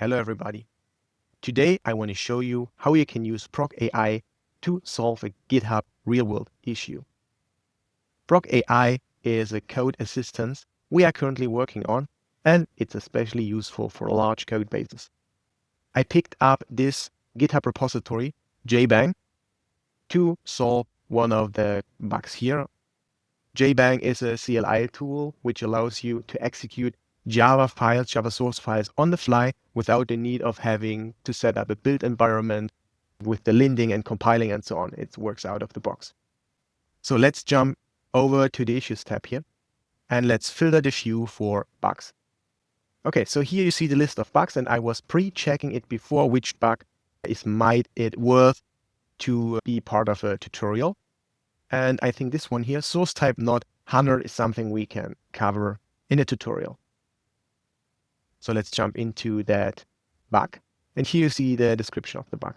Hello everybody. Today I want to show you how you can use Brokk AI to solve a GitHub real-world issue. Brokk AI is a code assistant we are currently working on, and it's especially useful for large code bases. I picked up this GitHub repository, JBang, to solve one of the bugs here. JBang is a CLI tool which allows you to execute Java files, Java source files on the fly without the need of having to set up a build environment with the linting and compiling and so on. It works out of the box. So let's jump over to the Issues tab here and let's filter the view for bugs. Okay, so here you see the list of bugs, and I was pre-checking it before which bug might it worth to be part of a tutorial. And I think this one here, source type not 100, is something we can cover in a tutorial. So let's jump into that bug. And here you see the description of the bug.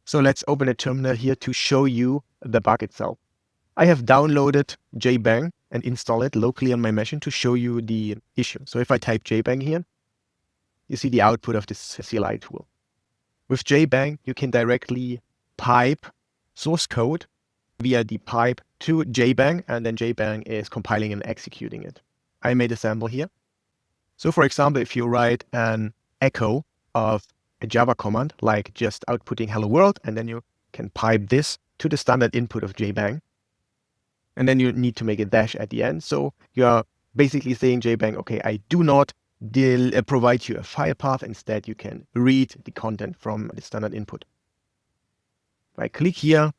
So let's open a terminal here to show you the bug itself. I have downloaded JBang and installed it locally on my machine to show you the issue. So if I type JBang here, you see the output of this CLI tool. With JBang, you can directly pipe source code via the pipe to JBang, and then JBang is compiling and executing it. I made a sample here. So for example, if you write an echo of a Java command, like just outputting hello world, and then you can pipe this to the standard input of JBang, and then you need to make a dash at the end. So you are basically saying JBang, okay, I do not provide you a file path. Instead, you can read the content from the standard input. If I click here,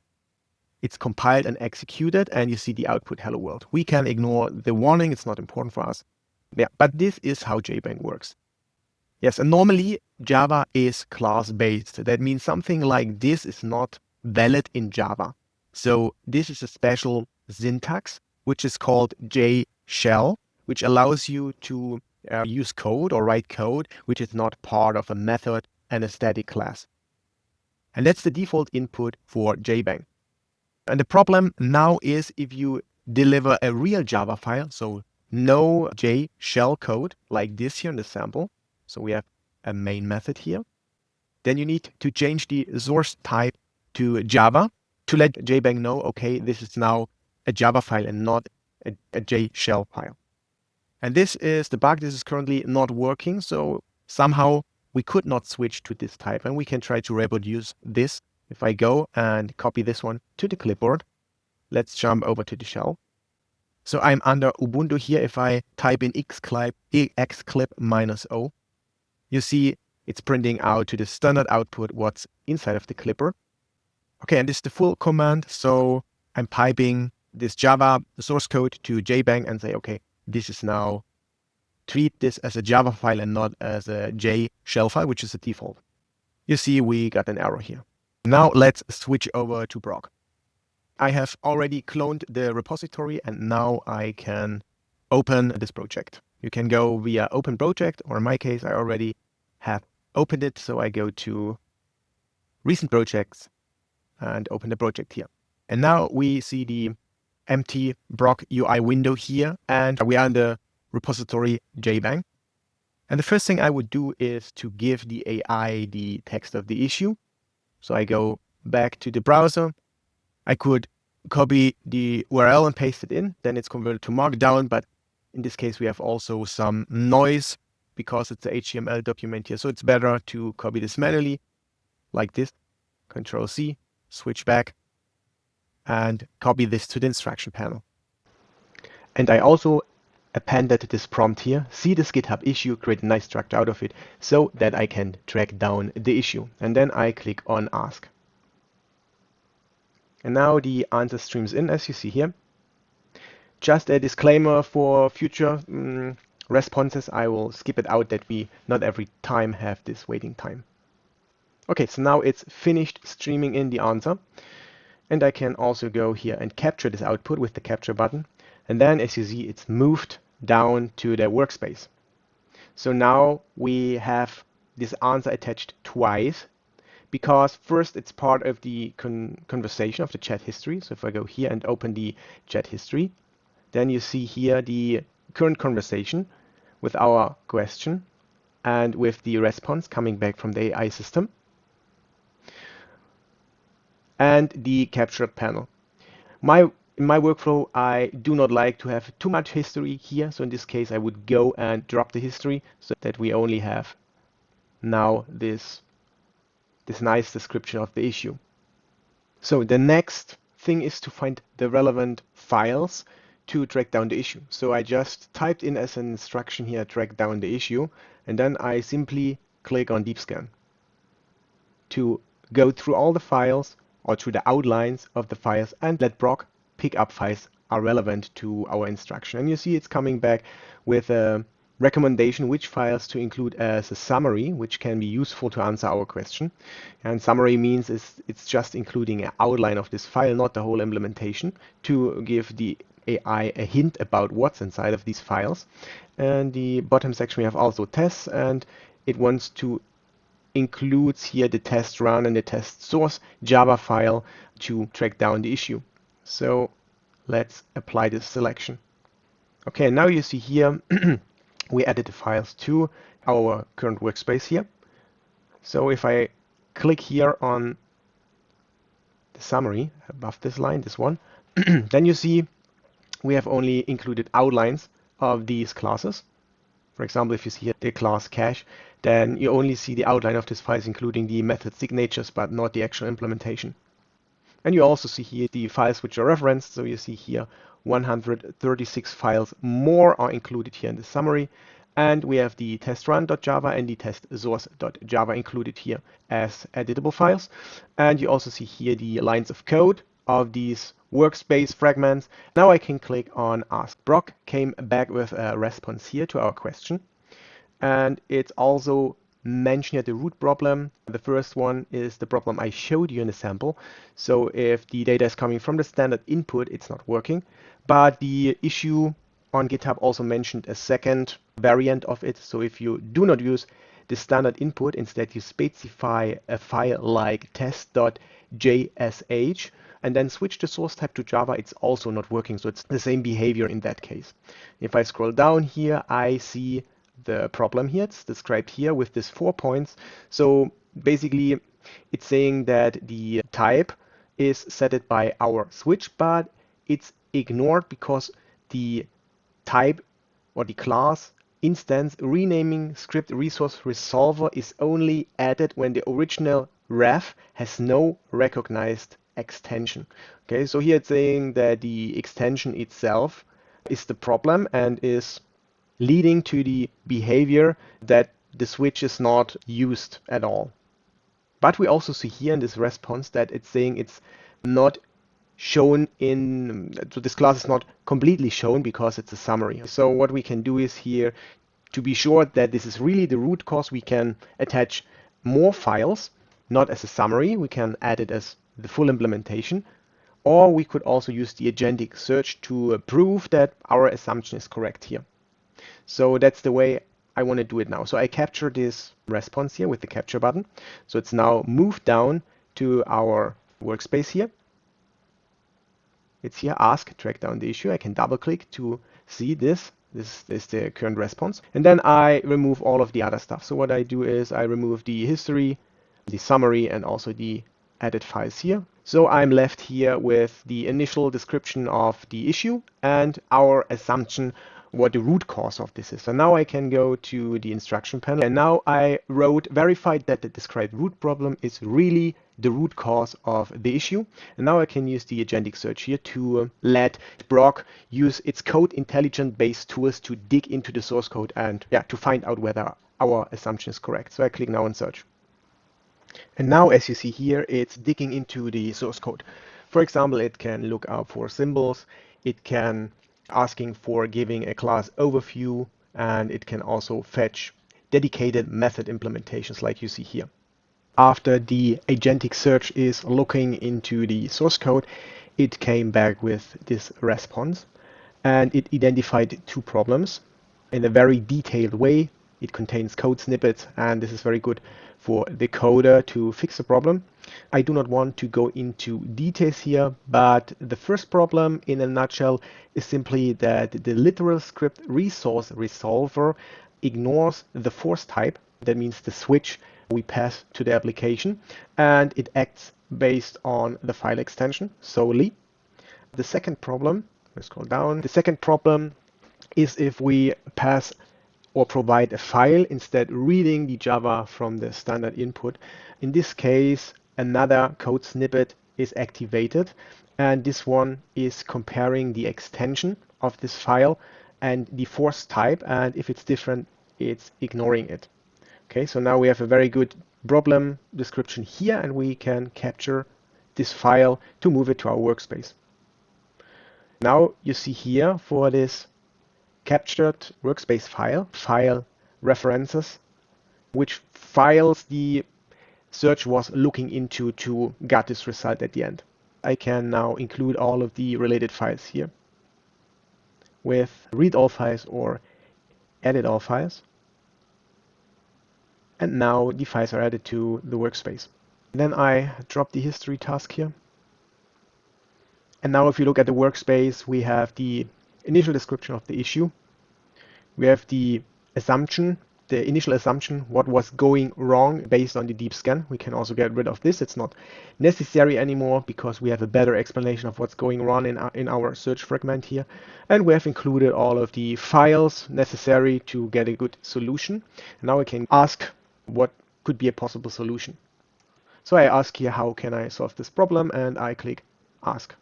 it's compiled and executed, and you see the output hello world. We can ignore the warning. It's not important for us. Yeah, but this is how JBang works. Yes, and normally Java is class-based. That means something like this is not valid in Java. So this is a special syntax, which is called J-shell, which allows you to use code or write code, which is not part of a method and a static class. And that's the default input for JBang. And the problem now is if you deliver a real Java file, so no J-shell code like this here in the sample. So we have a main method here. Then you need to change the source type to Java to let JBang know, okay, this is now a Java file and not a J-shell file. And this is the bug. This is currently not working. So somehow we could not switch to this type, and we can try to reproduce this. If I go and copy this one to the clipboard, let's jump over to the shell. So I'm under Ubuntu here. If I type in xclip -o, you see it's printing out to the standard output what's inside of the clipper. Okay, and this is the full command. So I'm piping this Java source code to JBang and say, okay, this is now, treat this as a Java file and not as a J-shell file, which is the default. You see we got an error here. Now let's switch over to Brokk. I have already cloned the repository, and now I can open this project. You can go via open project, or in my case, I already have opened it. So I go to recent projects and open the project here. And now we see the empty Brokk UI window here, and we are in the repository JBang. And the first thing I would do is to give the AI the text of the issue. So I go back to the browser. I could copy the URL and paste it in, then it's converted to Markdown. But in this case, we have also some noise because it's an HTML document here. So it's better to copy this manually like this, Control-C, switch back, and copy this to the instruction panel. And I also appended this prompt here. See this GitHub issue, create a nice structure out of it so that I can track down the issue. And then I click on Ask. And now the answer streams in, as you see here. Just a disclaimer for future responses, I will skip it out that we not every time have this waiting time. Okay, so now it's finished streaming in the answer. And I can also go here and capture this output with the capture button. And then as you see, it's moved down to the workspace. So now we have this answer attached twice, because first it's part of the conversation of the chat history. So if I go here and open the chat history, then you see here the current conversation with our question. and with the response coming back from the AI system, and the captured panel. In my workflow, I do not like to have too much history here. So in this case, I would go and drop the history so that we only have now this nice description of the issue. So the next thing is to find the relevant files to track down the issue. So I just typed in as an instruction here, track down the issue, and then I simply click on deep scan to go through all the files or through the outlines of the files and let Brokk pick up files are relevant to our instruction. And you see it's coming back with a recommendation which files to include as a summary, which can be useful to answer our question. And summary means it's just including an outline of this file, not the whole implementation, to give the AI a hint about what's inside of these files. And the bottom section we have also tests, and it wants to includes here the test run and the test source Java file to track down the issue. So let's apply this selection. Okay, now you see here we added the files to our current workspace here. So if I click here on the summary above this line, this one, then you see we have only included outlines of these classes. For example, if you see here the class cache, then you only see the outline of these files, including the method signatures, but not the actual implementation. And you also see here the files which are referenced. So you see here 136 files more are included here in the summary. And we have the testrun.java and the testsource.java included here as editable files. And you also see here the lines of code of these workspace fragments. Now I can click on Ask. Brokk came back with a response here to our question. And it's also mentioned here the root problem. The first one is the problem I showed you in the sample. So if the data is coming from the standard input, it's not working. But the issue on GitHub also mentioned a second variant of it. So if you do not use the standard input, instead you specify a file like test.jsh and then switch the source type to Java, it's also not working. So it's the same behavior in that case. If I scroll down here, I see the problem here. It's described here with this 4 points. So basically, it's saying that the type is set by our switch, but it's ignored because the type or the class instance renaming script resource resolver is only added when the original ref has no recognized extension. Okay, so here it's saying that the extension itself is the problem and is leading to the behavior that the switch is not used at all. But we also see here in this response that it's saying it's not shown in, so this class is not completely shown because it's a summary. So what we can do is here, to be sure that this is really the root cause, we can attach more files, not as a summary. We can add it as the full implementation, or we could also use the agentic search to prove that our assumption is correct here. So that's the way I want to do it now. So I capture this response here with the capture button. So it's now moved down to our workspace here. It's here, ask, track down the issue. I can double click to see this. This is the current response. And then I remove all of the other stuff. So what I do is I remove the history, the summary, and also the added files here. So I'm left here with the initial description of the issue and our assumption what the root cause of this is. So now I can go to the instruction panel, and now I verified that the described root problem is really the root cause of the issue. And now I can use the agentic search here to let Brokk use its code intelligent based tools to dig into the source code and to find out whether our assumption is correct. So I click now on search. And now, as you see here, it's digging into the source code. For example, it can look up for symbols, it can asking for giving a class overview, and it can also fetch dedicated method implementations like you see here. After the agentic search is looking into the source code, it came back with this response, and it identified 2 problems in a very detailed way. It contains code snippets, and this is very good for the coder to fix the problem. I do not want to go into details here, but the first problem in a nutshell is simply that the literal script resource resolver ignores the force type. That means the switch we pass to the application, and it acts based on the file extension solely. The second problem, let's scroll down. The second problem is if we pass or provide a file instead reading the Java from the standard input. In this case, another code snippet is activated, and this one is comparing the extension of this file and the force type, and if it's different, it's ignoring it. Okay, so now we have a very good problem description here, and we can capture this file to move it to our workspace. Now you see here for this captured workspace file references, which files the search was looking into to get this result at the end. I can now include all of the related files here with read all files or edit all files. And now the files are added to the workspace. Then I drop the history task here. And now if you look at the workspace, we have the initial description of the issue. We have the assumption, the initial assumption, what was going wrong based on the deep scan. We can also get rid of this. It's not necessary anymore because we have a better explanation of what's going on in our search fragment here. And we have included all of the files necessary to get a good solution. And now we can ask what could be a possible solution. So I ask here, how can I solve this problem? And I click ask.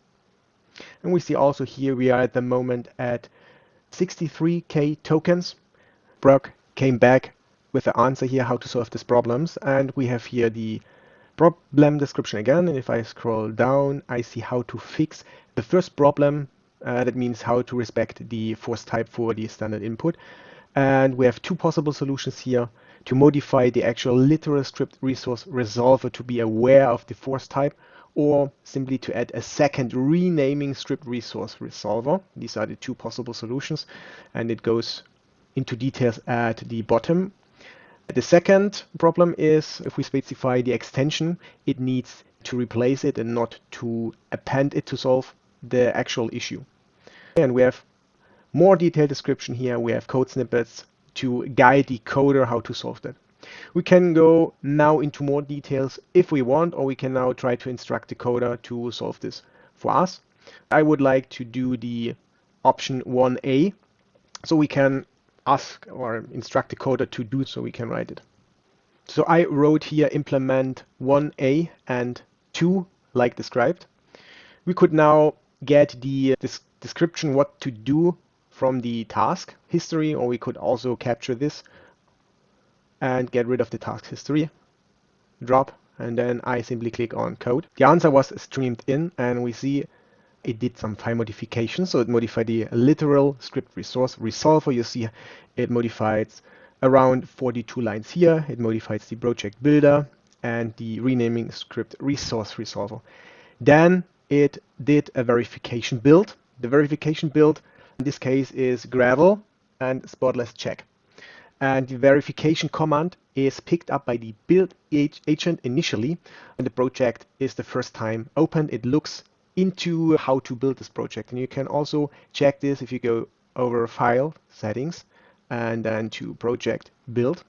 And we see also here we are at the moment at 63K tokens. Brokk came back with the answer here how to solve these problems, and we have here the problem description again. And if I scroll down, I see how to fix the first problem. That means how to respect the force type for the standard input. And we have two possible solutions here: to modify the actual literal script resource resolver to be aware of the force type, or simply to add a second renaming script resource resolver. These are the two possible solutions, and it goes into details at the bottom. The second problem is if we specify the extension, it needs to replace it and not to append it to solve the actual issue. And we have more detailed description here. We have code snippets to guide the coder how to solve that. We can go now into more details if we want, or we can now try to instruct the coder to solve this for us. I would like to do the option 1A, so we can ask or instruct the coder to do so we can write it. So I wrote here implement 1A and 2 like described. We could now get the description what to do from the task history, or we could also capture this and get rid of the task history, drop, and then I simply click on code. The answer was streamed in, and we see it did some file modifications. So it modified the literal script resource resolver. You see it modified around 42 lines here. It modifies the project builder and the renaming script resource resolver. Then it did a verification build. The verification build in this case is Gradle and spotless check. And the verification command is picked up by the build agent initially, and the project is the first time opened. It looks into how to build this project. And you can also check this if you go over file settings and then to project build.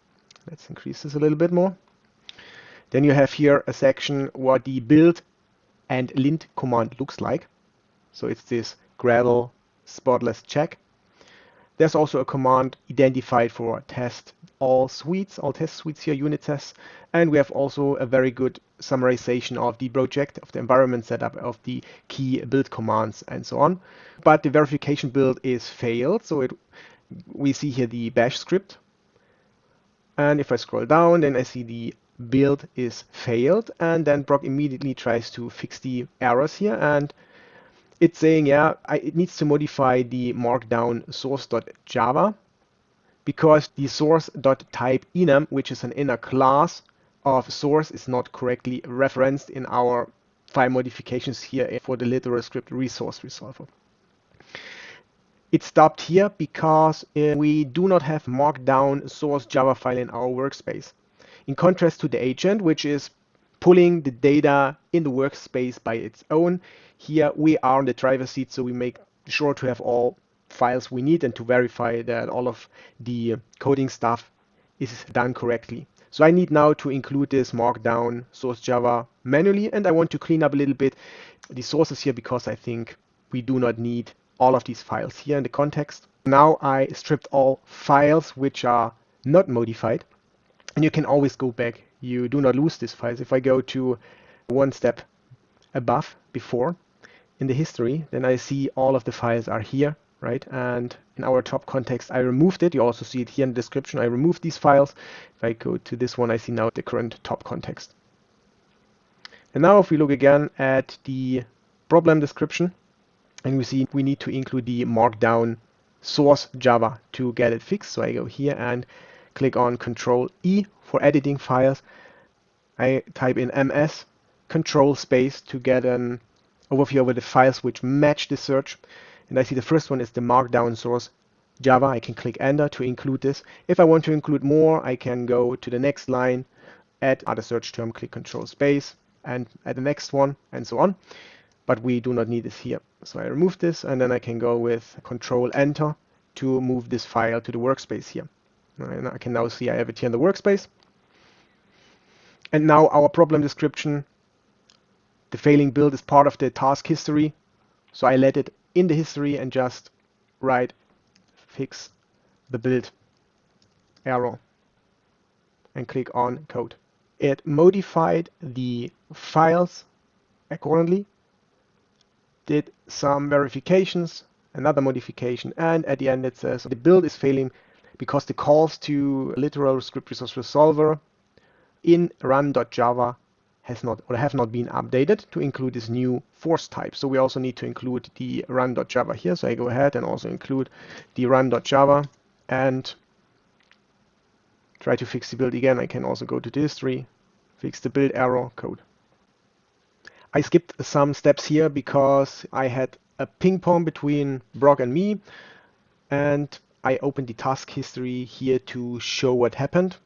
Let's increase this a little bit more. Then you have here a section what the build and lint command looks like. So it's this Gradle spotless check. There's also a command identified for test all suites, all test suites here, unit tests. And we have also a very good summarization of the project, of the environment setup, of the key build commands, and so on. But the verification build is failed. So we see here the bash script. And if I scroll down, then I see the build is failed. And then Brokk immediately tries to fix the errors here. And it's saying, yeah, it needs to modify the markdown source.java because the source.type enum, which is an inner class of source, is not correctly referenced in our file modifications here for the literal script resource resolver. It stopped here because we do not have markdown source Java file in our workspace. In contrast to the agent, which is pulling the data in the workspace by its own, here we are in the driver's seat, so we make sure to have all files we need and to verify that all of the coding stuff is done correctly. So I need now to include this markdown source Java manually, and I want to clean up a little bit the sources here because I think we do not need all of these files here in the context. Now I stripped all files which are not modified, and you can always go back. You do not lose these files. If I go to one step above before in the history, then I see all of the files are here, right? And in our top context, I removed it. You also see it here in the description. I removed these files. If I go to this one, I see now the current top context. And now if we look again at the problem description, and we see we need to include the markdown source Java to get it fixed. So I go here and click on Control E for editing files. I type in ms control space to get an overview over the files which match the search. And I see the first one is the markdown source Java. I can click enter to include this. If I want to include more, I can go to the next line, add other search term, click control space, and add the next one, and so on. But we do not need this here. So I remove this, and then I can go with control enter to move this file to the workspace here. And I can now see I have it here in the workspace. And now our problem description, the failing build is part of the task history. So I let it in the history and just write fix the build error and click on code. It modified the files accordingly, did some verifications, another modification, and at the end it says the build is failing because the calls to literal script resource resolver in run.java have not been updated to include this new force type. So we also need to include the run.java here. So I go ahead and also include the run.java and try to fix the build again. I can also go to the history, fix the build error code. I skipped some steps here because I had a ping pong between Brokk and me, and I opened the task history here to show what happened.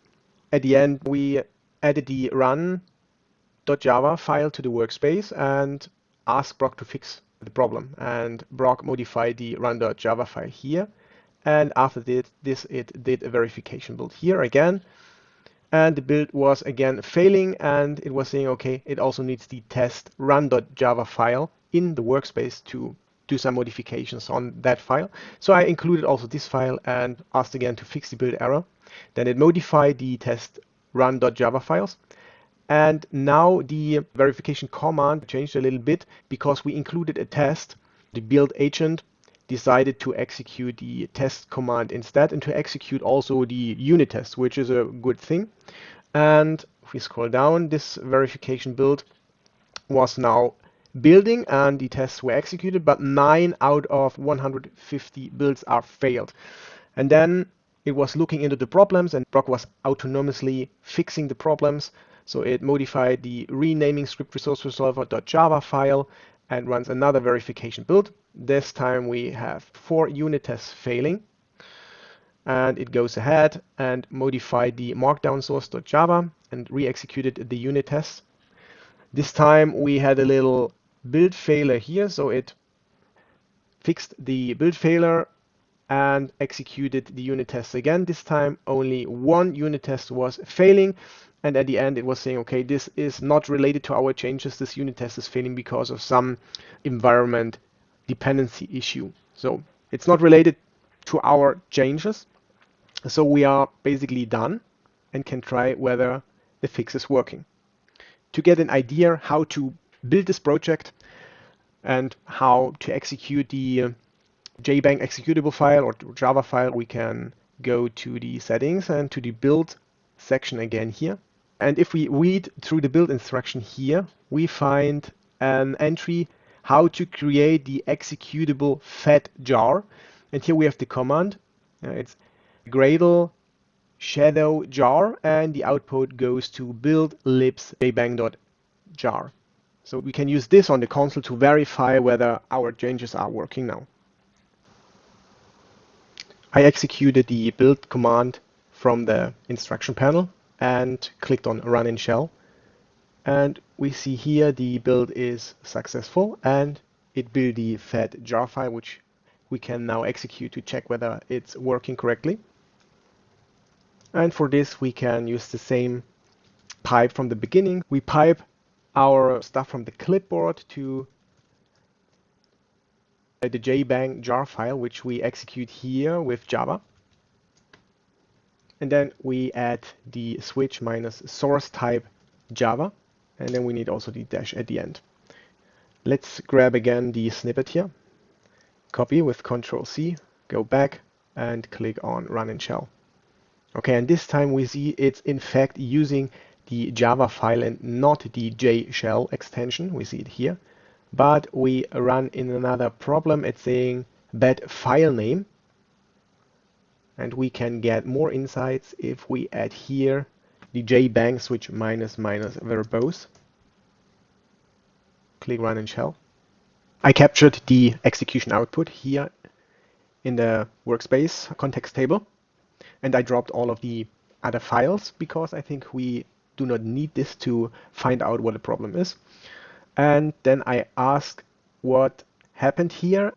At the end, we added the run.java file to the workspace and asked Brokk to fix the problem. And Brokk modified the run.java file here. And after this, it did a verification build here again. And the build was again failing, and it was saying, okay, it also needs the test run.java file in the workspace to do some modifications on that file. So I included also this file and asked again to fix the build error. Then it modified the test run.java files. And now the verification command changed a little bit because we included a test. The build agent decided to execute the test command instead and to execute also the unit test, which is a good thing. And if we scroll down, this verification build was now building and the tests were executed, but 9 out of 150 builds are failed. And then it was looking into the problems, and Brokk was autonomously fixing the problems. So it modified the renaming script resource resolver.java file and runs another verification build. This time we have 4 unit tests failing. And it goes ahead and modified the markdown source.java and re-executed the unit tests. This time we had a little build failure here, so it fixed the build failure and executed the unit tests again. This time only 1 unit test was failing, and at the end it was saying, okay, this is not related to our changes. This unit test is failing because of some environment dependency issue. So it's not related to our changes. So we are basically done and can try whether the fix is working. To get an idea how to build this project and how to execute the JBang executable file or Java file, we can go to the settings and to the build section again here. And if we read through the build instruction here, we find an entry how to create the executable fed jar. And here we have the command. It's Gradle shadow jar, and the output goes to build libs jbang.jar. So we can use this on the console to verify whether our changes are working now. I executed the build command from the instruction panel and clicked on run in shell. And we see here the build is successful and it built the fed jar file, which we can now execute to check whether it's working correctly. And for this, we can use the same pipe from the beginning. We pipe our stuff from the clipboard to the JBang jar file, which we execute here with Java. And then we add the switch minus source type Java. And then we need also the dash at the end. Let's grab again the snippet here, copy with Control-C, go back and click on Run in Shell. Okay, and this time we see it's in fact using the Java file and not the JShell extension. We see it here, but we run in another problem. It's saying bad file name, and we can get more insights if we add here the JBang switch minus verbose. Click Run in Shell. I captured the execution output here in the workspace context table, and I dropped all of the other files because I think we do not need this to find out what the problem is. And then I ask what happened here.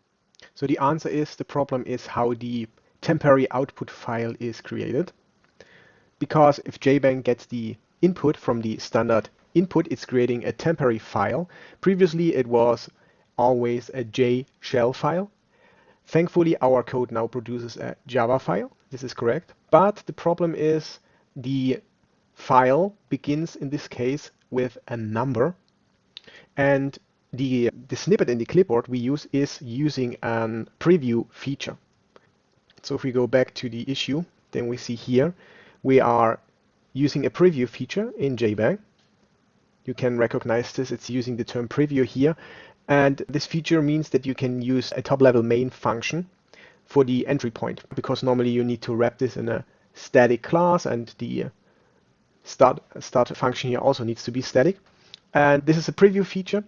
So the answer is the problem is how the temporary output file is created. Because if JBang gets the input from the standard input, it's creating a temporary file. Previously, it was always a JShell file. Thankfully, our code now produces a Java file. This is correct. But the problem is the file begins in this case with a number. And the snippet in the clipboard we use is using a preview feature. So if we go back to the issue, then we see here we are using a preview feature in JBang. You can recognize this. It's using the term preview here. And this feature means that you can use a top-level main function for the entry point, because normally you need to wrap this in a static class, and the start function here also needs to be static. And this is a preview feature.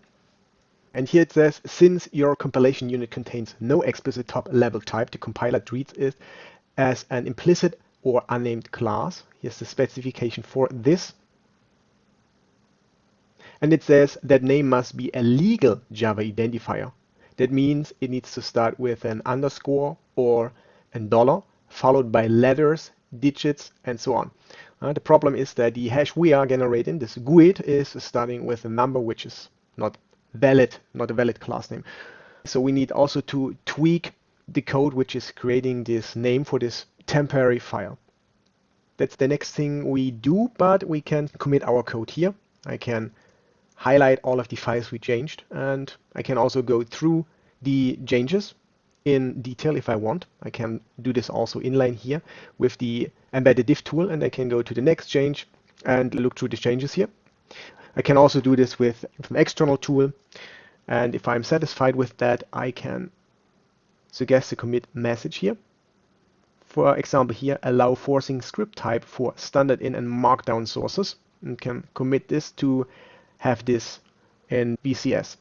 And here it says, since your compilation unit contains no explicit top-level type, the compiler treats it as an implicit or unnamed class. Here's the specification for this. And it says that name must be a legal Java identifier. That means it needs to start with an underscore or a dollar, followed by letters, digits, and so on. The problem is that the hash we are generating, this GUID, is starting with a number which is not valid, not a valid class name. So we need also to tweak the code which is creating this name for this temporary file. That's the next thing we do, but we can commit our code here. I can highlight all of the files we changed, and I can also go through the changes in detail if I want. I can do this also inline here with the embedded diff tool, and I can go to the next change and look through the changes here. I can also do this with an external tool, and if I'm satisfied with that, I can suggest a commit message here. For example here, allow forcing script type for standard in and markdown sources, and can commit this to have this in BCS.